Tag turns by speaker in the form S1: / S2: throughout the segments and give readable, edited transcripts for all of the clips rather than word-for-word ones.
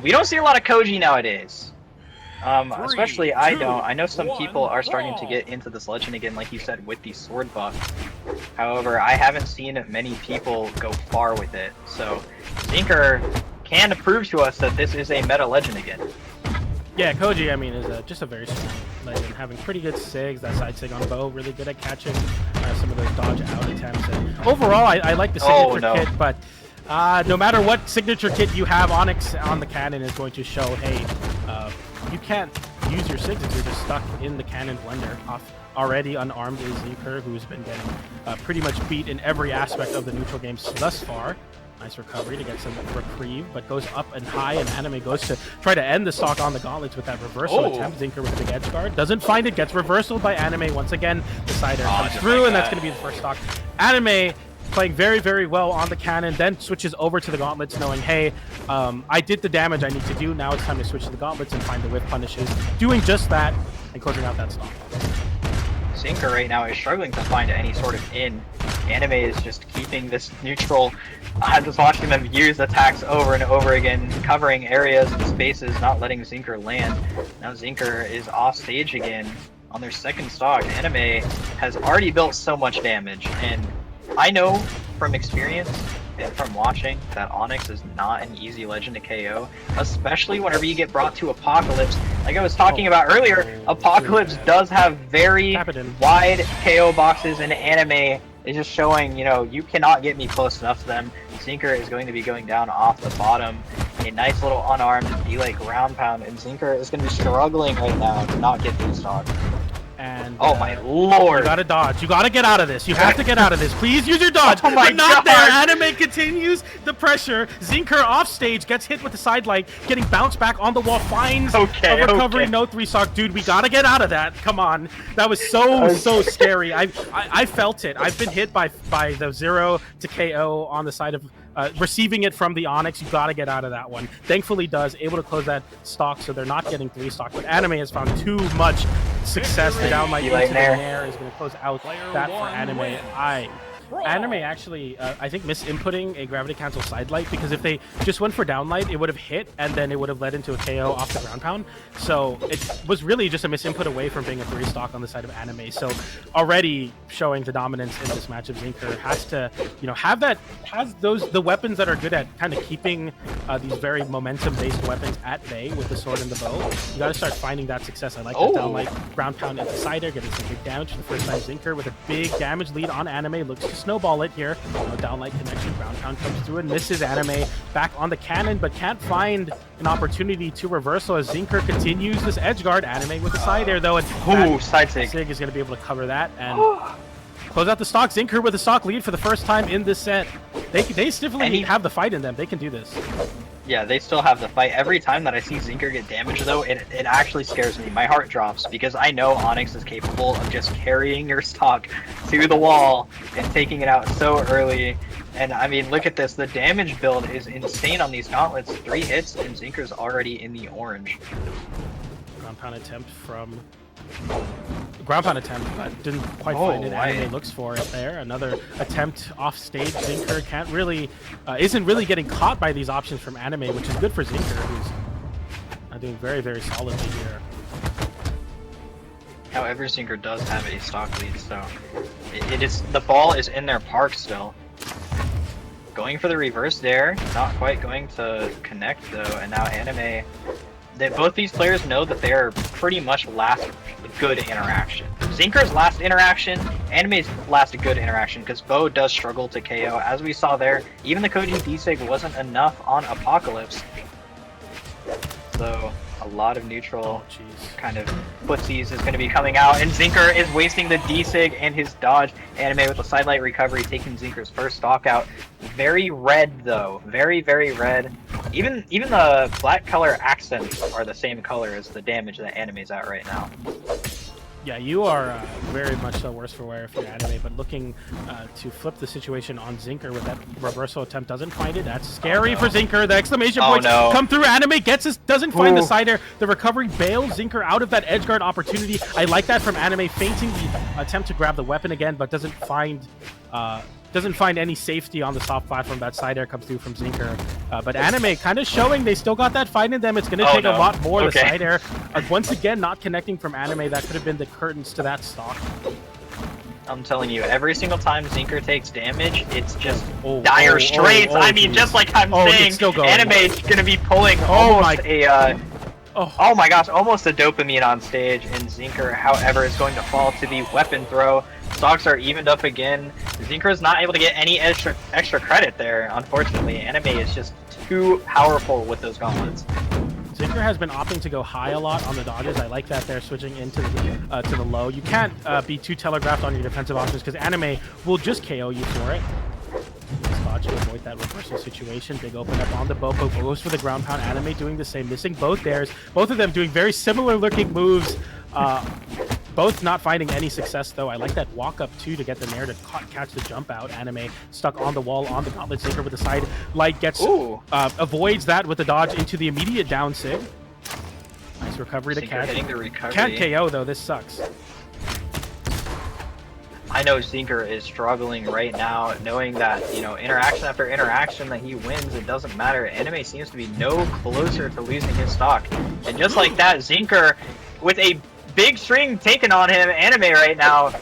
S1: we don't see a lot of Koji nowadays. Especially I don't. I know some people are starting to get into this legend again, like you said, with the sword buff. However, I haven't seen many people go far with it. So, Zinquer can prove to us that this is a meta legend again.
S2: Yeah, Koji, I mean, is just a very strong legend, having pretty good sigs. That side sig on bow, really good at catching some of those dodge out attempts. And overall, I like the signature kit, but no matter what signature kit you have, Onyx on the cannon is going to show, hey, you can't use your sigs if you're just stuck in the cannon blender. Already unarmed is Zinquer, who's been getting pretty much beat in every aspect of the neutral games thus far. Nice recovery to get some reprieve, but goes up and high, and Anime goes to try to end the stock on the gauntlets with that reversal attempt. Zinquer with a big edge guard. Doesn't find it, gets reversaled by Anime once again. The side air comes through, and that's going to be the first stock. Anime playing very, very well on the cannon, then switches over to the gauntlets, knowing, hey, I did the damage I need to do. Now it's time to switch to the gauntlets and find the whip punishes. Doing just that and closing out that stock.
S1: Zinquer right now is struggling to find any sort of in. Anime is just keeping this neutral. I'm just watching them use attacks over and over again, covering areas and spaces, not letting Zinquer land. Now Zinquer is off stage again on their second stock. Anime has already built so much damage, and I know from experience and from watching that Onyx is not an easy legend to KO, especially whenever you get brought to Apocalypse. Like I was talking about earlier, Apocalypse does have very wide KO boxes, and Anime is just showing, you know, you cannot get me close enough to them. Zinquer is going to be going down off the bottom. A nice little unarmed D-like ground pound, and Zinquer is going to be struggling right now to not get these stocks.
S2: And
S1: oh my lord!
S2: You gotta dodge. You gotta get out of this. You have to get out of this. Please use your dodge.
S1: Oh my
S2: but not
S1: God.
S2: there. Anime continues the pressure. Zinquer off stage gets hit with the side light, getting bounced back on the wall. Finds a recovery. No 3-stock. Dude, we gotta get out of that. Come on. That was so scary. I felt it. I've been hit by the 0 to KO on the side of receiving it from the Onyx. You gotta get out of that one. Thankfully does, able to close that stock, so they're not getting 3-stock, but Anime has found too much success. The downlight into the air is going to close out that for Anime. Anime actually, I think, misinputting a gravity cancel side light, because if they just went for downlight, it would have hit, and then it would have led into a KO off the ground pound. So it was really just a misinput away from being a 3-stock on the side of Anime. So already showing the dominance in this matchup, Zinquer has to, you know, has the weapons that are good at kind of keeping these very momentum-based weapons at bay with the sword and the bow. You got to start finding that success. I like the downlight ground pound into side air, getting some big damage for the first time. Zinquer with a big damage lead on Anime, looks to snowball it here. No downlight connection, ground pound comes through and misses Anime back on the cannon, but can't find an opportunity to reversal as Zinquer continues this edge guard. Anime with the side air though, and
S1: side sig
S2: is going to be able to cover that and close out the stock. Zinquer with a stock lead for the first time in this set. They definitely have the fight in them. They can do this.
S1: Yeah, they still have the fight. Every time that I see Zinquer get damaged, though, it actually scares me. My heart drops, because I know Onyx is capable of just carrying your stock to the wall and taking it out so early. And, I mean, look at this. The damage build is insane on these gauntlets. 3 hits, and Zinquer's already in the orange.
S2: Ground pound attempt from... Ground pound attempt, but didn't quite find it. Anime looks for it there. Another attempt off stage. Zinquer can't really, isn't really getting caught by these options from Anime, which is good for Zinquer, who's doing very, very solidly here.
S1: However, Zinquer does have a stock lead, so the ball is in their park still. Going for the reverse there, not quite going to connect though, and now Anime. Both these players know that they are pretty much last good interaction. Zinquer's last interaction, Anime's last good interaction, because Bo does struggle to KO. As we saw there, even the Koji D-Sig wasn't enough on Apocalypse. So a lot of neutral kind of footsies is going to be coming out, and Zinquer is wasting the D-Sig and his dodge. Anime with the sidelight recovery, taking Zinquer's first stock out. Very red though, very, very red. Even the black color accents are the same color as the damage that Anime's at right now.
S2: Yeah, you are very much so worse for wear if you're Anime, but looking to flip the situation on Zinquer with that reversal attempt, doesn't find it. That's scary for Zinquer. The exclamation points come through. Anime gets this, doesn't find the side air. The recovery bails Zinquer out of that edge guard opportunity. I like that from Anime, feinting the attempt to grab the weapon again, but doesn't find doesn't find any safety on the soft platform. That side air comes through from Zinquer. But Anime kind of showing they still got that fight in them. It's going to take a lot more. The side air, once again, not connecting from Anime. That could have been the curtains to that stock.
S1: I'm telling you, every single time Zinquer takes damage, it's just dire straits. I mean, just like I'm saying, Anime's gonna be pulling almost oh my gosh, almost a dopamine on stage, and Zinquer, however, is going to fall to the weapon throw. Stocks are evened up again. Zinquer is not able to get any extra credit there, unfortunately. Anime is just too powerful with those gauntlets.
S2: Zinquer has been opting to go high a lot on the dodges. I like that they're switching into the, to the low. You can't be too telegraphed on your defensive options because Anime will just KO you for it. Dodge to avoid that reversal situation. Big open up on the Bopo. Goes for the ground pound. Anime doing the same. Missing both theirs. Both of them doing very similar looking moves. Both not finding any success, though. I like that walk up, too, to get the Nair to catch the jump out. Anime stuck on the wall on the gauntlet. Zinquer with the side light gets avoids that with the dodge into the immediate down sig. Nice recovery to catch. Can't KO, though. This sucks.
S1: I know Zinquer is struggling right now, knowing that, you know, interaction after interaction that he wins, it doesn't matter. Anime seems to be no closer to losing his stock. And just like that, Zinquer, with a big string taken on him, Anime right now,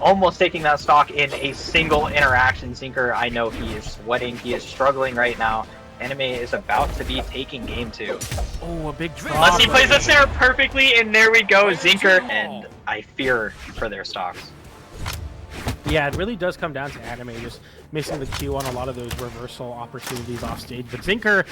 S1: almost taking that stock in a single interaction. Zinquer, I know he is sweating, he is struggling right now. Anime is about to be taking game 2.
S2: Oh, a big drop.
S1: Unless he plays the snare perfectly, and there we go, Zinquer, and I fear for their stocks.
S2: Yeah, it really does come down to Anime just missing the cue on a lot of those reversal opportunities off stage. But Zinquer,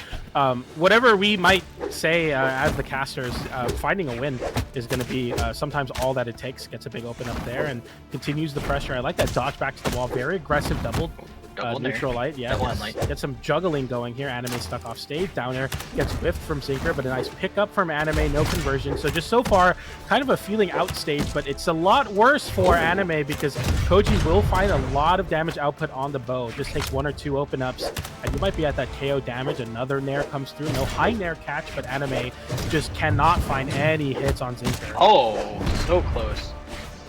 S2: whatever we might say as the casters, finding a win is going to be sometimes all that it takes. Gets a big open up there and continues the pressure. I like that dodge back to the wall. Very aggressive double neutral light. Yeah, get some juggling going here. Anime stuck off stage. Down air gets whiffed from Zinquer, but a nice pickup from Anime. No conversion. So just so far, kind of a feeling out stage, but it's a lot worse for Anime because Koji will find a lot of damage output on the bow. Just takes 1 or 2 open ups, and you might be at that KO damage. Another Nair comes through. No high Nair catch, but Anime just cannot find any hits on Zinquer.
S1: Oh, so close.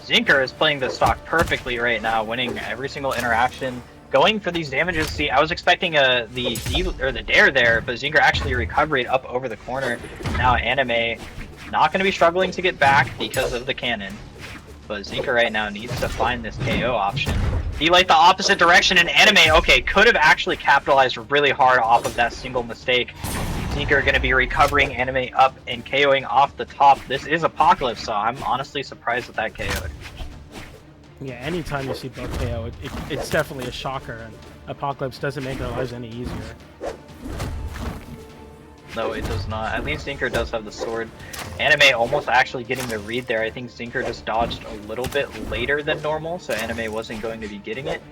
S1: Zinquer is playing the stock perfectly right now, winning every single interaction. Going for these damages. See, I was expecting the dare there, but Zinquer actually recovered up over the corner. Now Anime not going to be struggling to get back because of the cannon, but Zinquer right now needs to find this KO option. He like the opposite direction, and Anime, okay, could have actually capitalized really hard off of that single mistake. Zinquer going to be recovering Anime up and KOing off the top. This is Apocalypse, so I'm honestly surprised that that KO'd.
S2: Yeah, anytime you see both KO, it's definitely a shocker, and Apocalypse doesn't make their lives any easier.
S1: No, it does not. At least Zinquer does have the sword. Anime almost actually getting the read there. I think Zinquer just dodged a little bit later than normal, so Anime wasn't going to be getting it.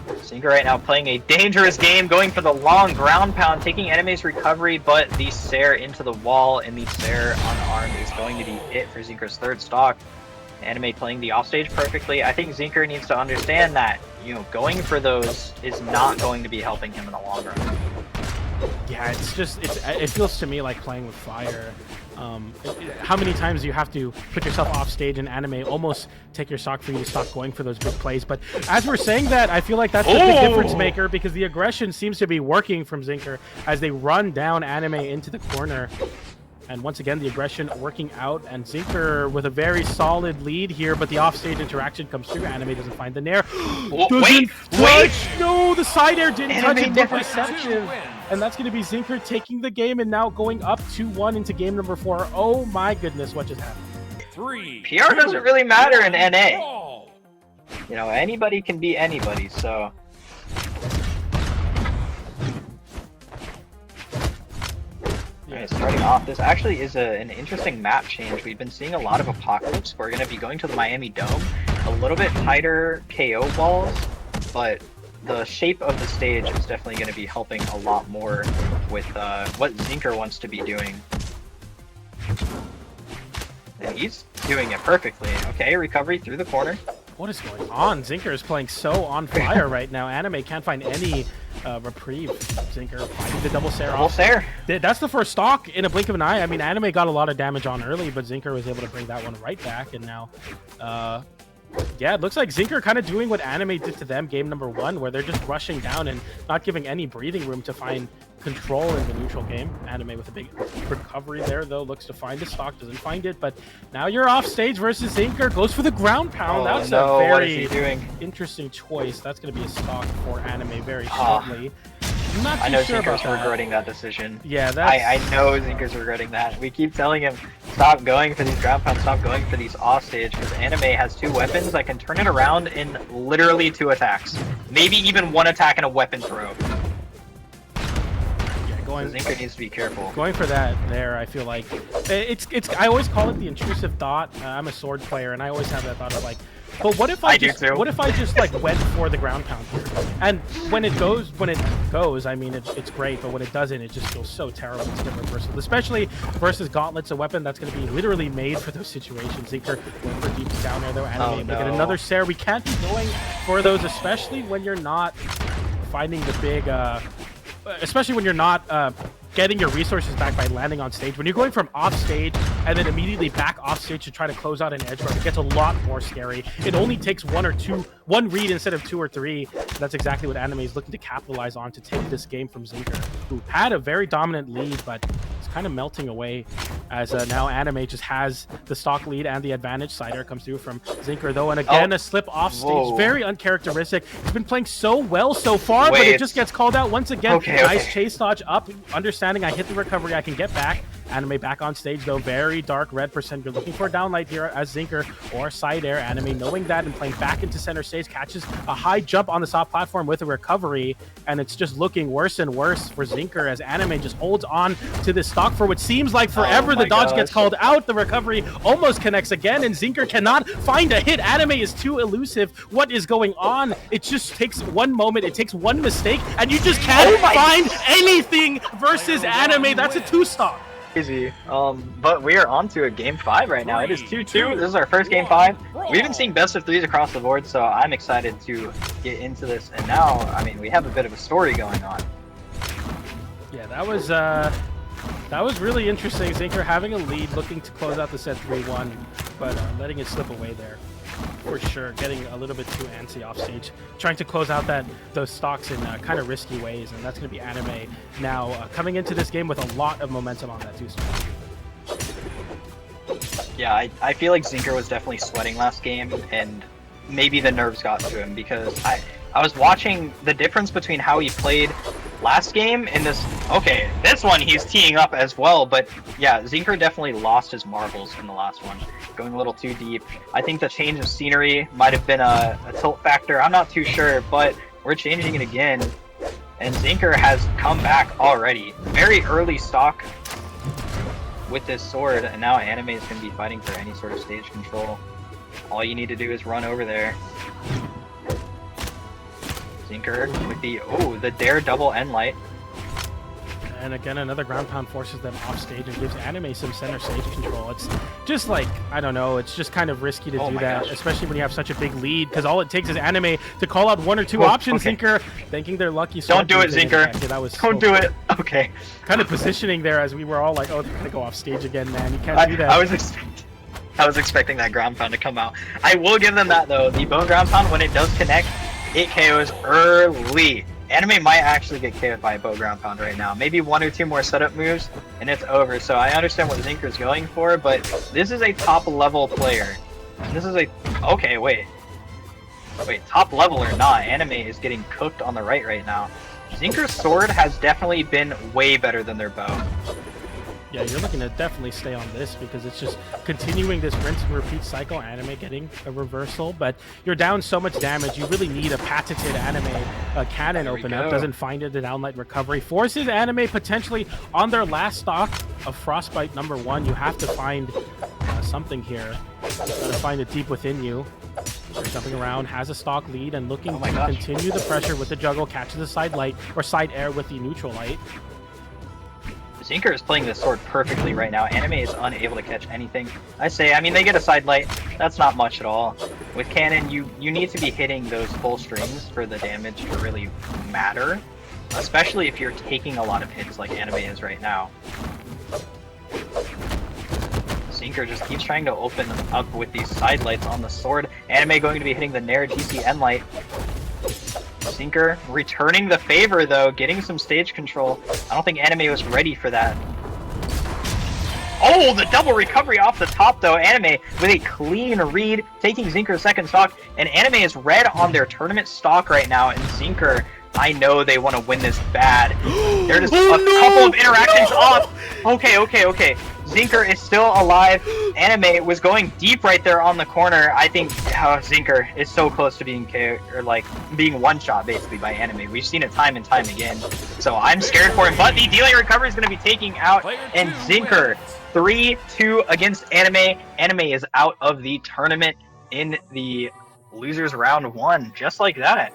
S1: Zinquer right now playing a dangerous game, going for the long ground pound, taking Anime's recovery, but the Sair into the wall, and the Sair unarmed is going to be it for Zinquer's third stock. Anime playing the offstage perfectly. I think Zinquer needs to understand that, you know, going for those is not going to be helping him in the long run.
S2: Yeah, it's just, it feels to me like playing with fire. How many times do you have to put yourself off stage and Anime almost take your stock for you to stop going for those big plays? But as we're saying that, I feel like that's the big difference maker because the aggression seems to be working from Zinquer as they run down Anime into the corner. And once again, the aggression working out, and Zinquer with a very solid lead here, but the offstage interaction comes through. Anime doesn't find the Nair.
S1: Wait!
S2: No, the side air didn't touch it, but receptive. And that's going to be Zinquer taking the game and now going up 2-1 into game number 4. Oh my goodness, what just happened?
S1: PR doesn't really matter in NA. You know, anybody can be anybody, so... Alright, starting off, this actually is an interesting map change. We've been seeing a lot of Apocalypse. We're going to be going to the Miami Dome. A little bit tighter KO balls, but the shape of the stage is definitely going to be helping a lot more with what Zinquer wants to be doing. And he's doing it perfectly. Okay, recovery through the corner.
S2: What is going on? Zinquer is playing so on fire right now. Anime can't find any reprieve. Zinquer finding the double Sair off. That's the first stock in a blink of an eye. I mean, Anime got a lot of damage on early, but Zinquer was able to bring that one right back, and now Yeah, it looks like Zinquer kind of doing what Anime did to them game number 1, where they're just rushing down and not giving any breathing room to find control in the neutral game. Anime with a big recovery there, though, looks to find his stock, doesn't find it, but now you're off stage versus Zinquer, goes for the ground pound. That's a very interesting choice. That's going to be a stock for Anime very shortly.
S1: I know Zinker's regretting that decision.
S2: Yeah, that's...
S1: I know Zinker's regretting that. We keep telling him, stop going for these ground pounds, stop going for these offstage, because Anime has 2 weapons that can turn it around in literally 2 attacks. Maybe even 1 attack and a weapon throw. Yeah, so Zinker needs to be careful.
S2: Going for that there, I feel like... I always call it the intrusive thought. I'm a sword player, and I always have that thought of like, but what if I just like went for the ground pound here? And when it goes, I mean, it's great, but when it doesn't, it just feels so terrible to get reversal. Especially versus Gauntlet's a weapon that's going to be literally made for those situations. Zinquer went for deep down there, though. Anime, get another Sarah. We can't be going for those, especially when you're not finding the big, especially when you're not getting your resources back by landing on stage. When you're going from off stage and then immediately back off stage to try to close out an edge guard, it gets a lot more scary. It only takes one read instead of 2 or 3. That's exactly what Anime is looking to capitalize on to take this game from Zinquer, who had a very dominant lead, but it's kind of melting away as now Anime just has the stock lead and the advantage. Side air comes through from Zinquer, though, and again a slip off stage. Very uncharacteristic. He's been playing so well so far, but it just gets called out once again. Nice chase dodge up, understanding I hit the recovery, I can get back. Anime back on stage, though. Very dark red percent. You're looking for a downlight here as Zinquer or side air. Anime knowing that and playing back into center stage, catches a high jump on the top platform with a recovery, and it's just looking worse and worse for Zinquer as Anime just holds on to this stock for what seems like forever. The dodge gets called out, the recovery almost connects again, and Zinquer cannot find a hit. Anime is too elusive. What is going on? It just takes one moment, it takes one mistake, and you just can't find anything versus Anime. That's a 2-stock.
S1: Easy. But we are on to a game 5 right now. It is 2-2. This is our first game 5. We've been seeing best of 3s across the board, so I'm excited to get into this. And now, I mean, we have a bit of a story going on.
S2: Yeah, that was really interesting. Zinquer having a lead, looking to close out the set 3-1, but letting it slip away there. For sure, getting a little bit too antsy off stage, trying to close out those stocks in kind of risky ways, and that's going to be Anime now coming into this game with a lot of momentum on that 2-stock.
S1: Yeah, I feel like Zinquer was definitely sweating last game, and maybe the nerves got to him, because I was watching the difference between how he played last game and this. Okay, this one he's teeing up as well, but yeah, Zinquer definitely lost his marbles in the last one, going a little too deep. I think the change of scenery might have been a tilt factor. I'm not too sure, but we're changing it again, and Zinquer has come back already. Very early stock with this sword, and now Anime is going to be fighting for any sort of stage control. All you need to do is run over there. Zinquer with the dare double end light.
S2: And again, another ground pound forces them off stage and gives Anime some center stage control. It's just like, I don't know, it's just kind of risky to do that, especially when you have such a big lead, because all it takes is Anime to call out 1 or 2 options. Zinquer thinking they're lucky.
S1: Don't do it, Zinquer. Don't do it. Okay.
S2: Kind of positioning there as we were all like, oh, they're going to go off stage again, man. You can't do that.
S1: I was expecting that ground pound to come out. I will give them that, though. The bone ground pound, when it does connect, it KOs early. Anime might actually get KO'd by a bow ground pound right now. Maybe 1 or 2 more setup moves, and it's over. So I understand what Zinquer's going for, but this is a top-level player. This is a... Okay, wait. Wait, top level or not, Anime is getting cooked on the right now. Zinquer's sword has definitely been way better than their bow.
S2: Yeah, you're looking to definitely stay on this because it's just continuing this rinse and repeat cycle. Anime getting a reversal, but you're down so much damage. You really need a patented Anime cannon open up. Doesn't find it, an downlight recovery. Forces Anime potentially on their last stock of Frostbite number 1. You have to find something here. Gotta find it deep within you. They're jumping around, has a stock lead, and looking to continue the pressure with the juggle. Catches the side light or side air with the neutral light.
S1: Zinquer is playing this sword perfectly right now. Anime is unable to catch anything. I mean, they get a side light. That's not much at all. With cannon, you need to be hitting those full strings for the damage to really matter. Especially if you're taking a lot of hits like Anime is right now. Zinquer just keeps trying to open up with these side lights on the sword. Anime going to be hitting the Nair GCN light. Zinquer returning the favor though, getting some stage control. I don't think Anime was ready for that. Oh, the double recovery off the top though. Anime with a clean read, taking Zinquer's second stock, and Anime is red on their tournament stock right now, and Zinquer, I know they want to win this bad. They're just couple of interactions off. Okay. Zinquer is still alive. Anime was going deep right there on the corner. I think Zinquer is so close to being being one-shot basically by Anime. We've seen it time and time again. So I'm scared for him, but the delay recovery is going to be taking out, and Zinquer 3-2 against Anime. Anime is out of the tournament in the losers round 1, just like that.